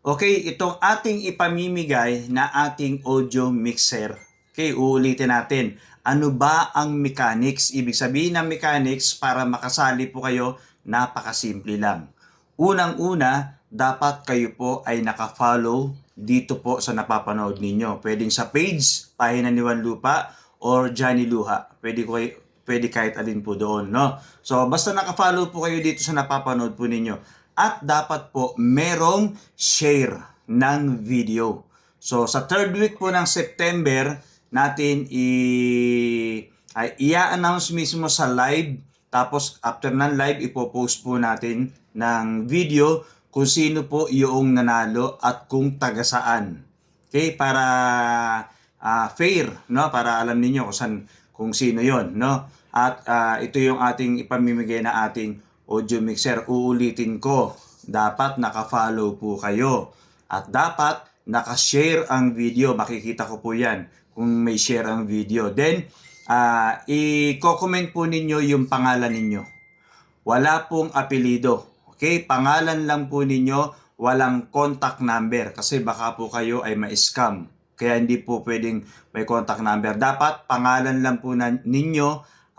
Okay, itong ating ipamimigay na ating audio mixer. Okay, uulitin natin. Ano ba ang mechanics? Ibig sabihin ng mechanics para makasali po kayo, napakasimple lang. Unang-una, dapat kayo po ay nakafollow dito po sa napapanood ninyo. Pwedeng sa page, Pahina ni Juan Lupa, or Johnny Luha. Pwede kahit alin po doon, no? So, basta nakafollow po kayo dito sa napapanood po ninyo. At dapat po merong share ng video. So sa third week po ng September natin i-announce mismo sa live. Tapos after ng live ipopost po natin ng video kung sino po yung nanalo at kung taga saan. Okay, para fair, no? Para alam niyo kung sino 'yon, no? At ito yung ating ipamimigay na ating audio mixer. Uulitin ko, dapat naka-follow po kayo at dapat naka-share ang video. Makikita ko po yan kung may share ang video. Then i-comment po ninyo yung pangalan ninyo. Wala pong apelido. Okay, pangalan lang po ninyo, walang contact number kasi baka po kayo ay ma-scam. Kaya hindi po pwedeng may contact number. Dapat pangalan lang po ninyo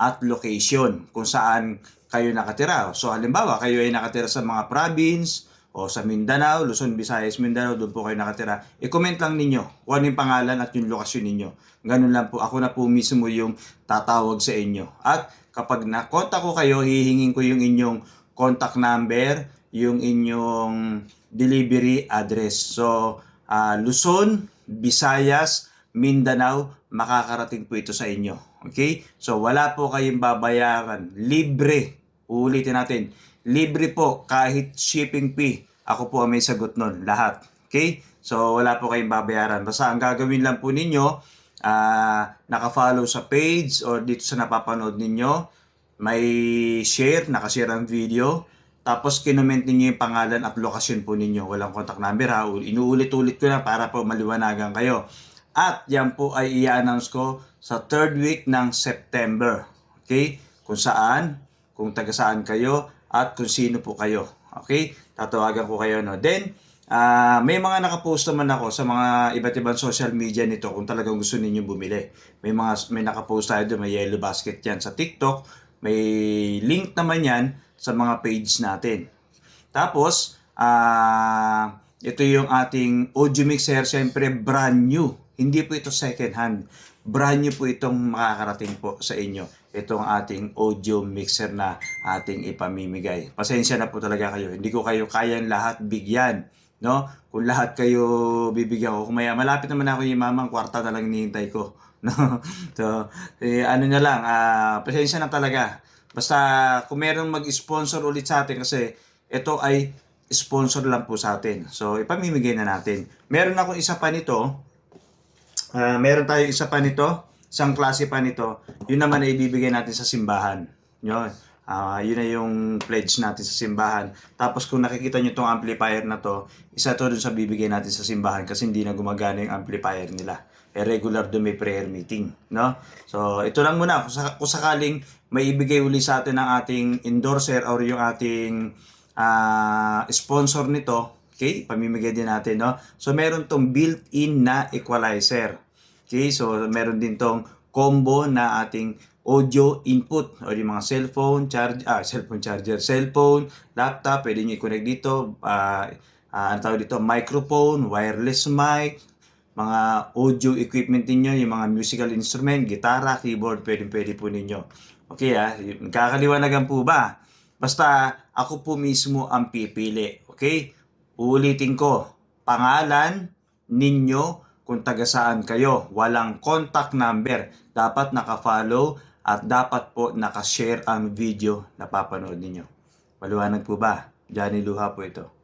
at location kung saan kayo nakatira. So halimbawa, kayo ay nakatira sa mga province o sa Mindanao, Luzon, Visayas, Mindanao, doon po kayo nakatira. I-comment lang ninyo kung ano yung pangalan at yung lokasyon ninyo. Ganun lang po. Ako na po mismo yung tatawag sa inyo. At kapag na-contact ko kayo, hihingin ko yung inyong contact number, yung inyong delivery address. So, Luzon, Visayas, Mindanao, makakarating po ito sa inyo. Okay? So, wala po kayong babayaran. Libre. Uulitin natin. Libre po kahit shipping fee. Ako po ang may sagot nun. Lahat. Okay? So, wala po kayong babayaran. Basta ang gagawin lang po ninyo, naka-follow sa page or dito sa napapanood ninyo, may share, nakashare ang video, tapos kinoment ninyo yung pangalan at lokasyon po ninyo. Walang contact number ha. Inuulit-ulit ko na para po maliwanagan kayo. At yan po ay i-announce ko sa third week ng September. Okay? Kung saan, kung taga saan kayo, at kung sino po kayo. Okay? Tatawagan ko kayo. No? Then, may mga nakapost naman ako sa mga iba't ibang social media nito kung talagang gusto ninyo bumili. May nakapost tayo doon, may yellow basket yan sa TikTok. May link naman yan sa mga page natin. Tapos, ito yung ating audio mixer, siyempre brand new. Hindi po ito second hand. Brand new po itong makakarating po sa inyo. Itong ating audio mixer na ating ipamimigay. Pasensya na po talaga kayo. Hindi ko kayo kayang lahat bigyan. No? Kung lahat kayo bibigyan ko, kung malapit naman ako yung mamang kwarta na lang hinihintay ko. No? So, ano na lang, pasensya na talaga. Basta kung merong mag-sponsor ulit sa atin kasi ito ay sponsor lang po sa atin. So, ipamimigay na natin. Meron akong isa pa nito. Meron tayo isa pa nito. Isang klase pa nito. Yun naman ay ibibigay natin sa simbahan. Yun. Yun na yung pledge natin sa simbahan. Tapos kung nakikita nyo itong amplifier na to, isa to dun sa bibigay natin sa simbahan kasi hindi na gumagana yung amplifier nila. Regular doon may prayer meeting. No? So, ito lang muna. Kung sakaling may ibigay uli sa atin ng ating endorser or yung ating sponsor nito, okay, pamimigay din natin, no? So, meron tong built-in na equalizer. Okay, so meron din tong combo na ating audio input o yung mga cellphone charger, cellphone, laptop, pwede nyo i-connect dito, ano tawag dito, microphone, wireless mic, mga audio equipment niyo, yung mga musical instrument, gitara, keyboard, pwede po ninyo. Okay, kakaliwanagan po ba? Basta ako po mismo ang pipili. Okay? Uulitin ko, pangalan ninyo, kung taga saan kayo. Walang contact number. Dapat naka-follow at dapat po naka-share ang video na papanood ninyo. Maliwanag po ba? Johnny Luha po ito.